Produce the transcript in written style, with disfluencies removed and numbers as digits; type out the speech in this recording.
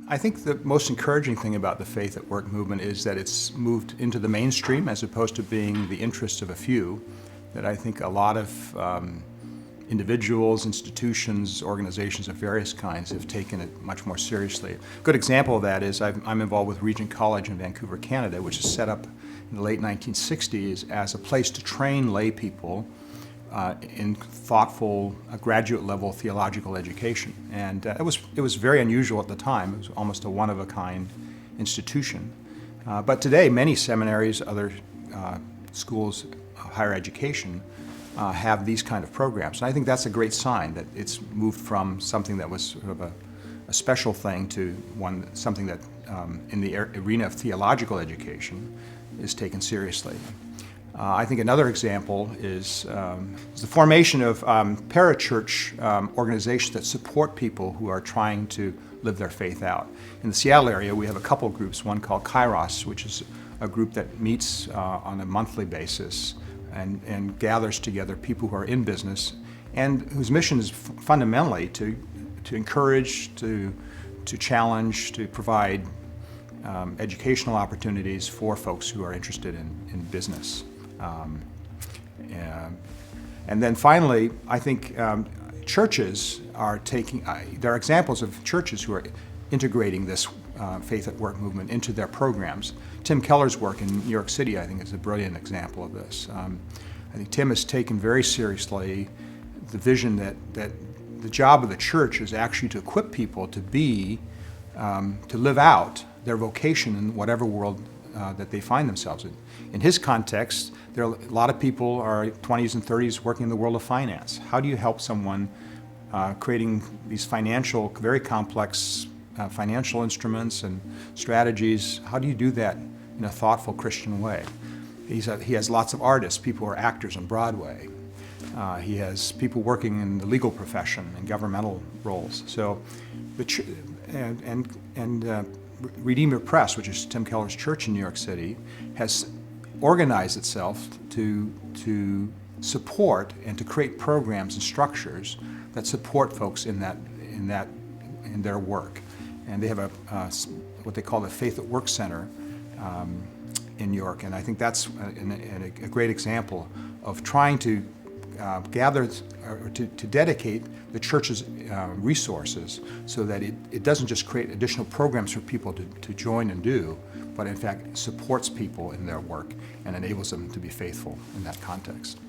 I think the most encouraging thing about the Faith at Work movement is that it's moved into the mainstream as opposed to being the interest of a few, that I think a lot of individuals, institutions, organizations of various kinds have taken it much more seriously. A good example of that is I'm involved with Regent College in Vancouver, Canada, which is set up in the late 1960s as a place to train lay people in thoughtful graduate-level theological education. And it was very unusual at the time. It was almost a one-of-a-kind institution. But today, many seminaries, other schools of higher education have these kind of programs. And I think that's a great sign that it's moved from something that was sort of a special thing to something that in the arena of theological education is taken seriously. I think another example is the formation of parachurch organizations that support people who are trying to live their faith out. In the Seattle area, we have a couple groups, one called Kairos, which is a group that meets on a monthly basis and gathers together people who are in business and whose mission is fundamentally to encourage, to challenge, to provide educational opportunities for folks who are interested in business. And then finally, I think churches are there are examples of churches who are integrating this Faith at Work movement into their programs. Tim Keller's work in New York City, I think, is a brilliant example of this. I think Tim has taken very seriously the vision that the job of the church is actually to equip people to live out their vocation in whatever world that they find themselves in. In his context, there are a lot of people are 20s and 30s working in the world of finance. How do you help someone creating these very complex financial instruments and strategies? How do you do that in a thoughtful Christian way? He has lots of artists, people who are actors on Broadway. He has people working in the legal profession and governmental roles. So, Redeemer Press, which is Tim Keller's church in New York City, has organized itself to support and to create programs and structures that support folks in their work. And they have what they call the Faith at Work Center in New York, and I think that's a great example of trying to gather or to dedicate the church's resources so that it doesn't just create additional programs for people to join and do, but in fact supports people in their work and enables them to be faithful in that context.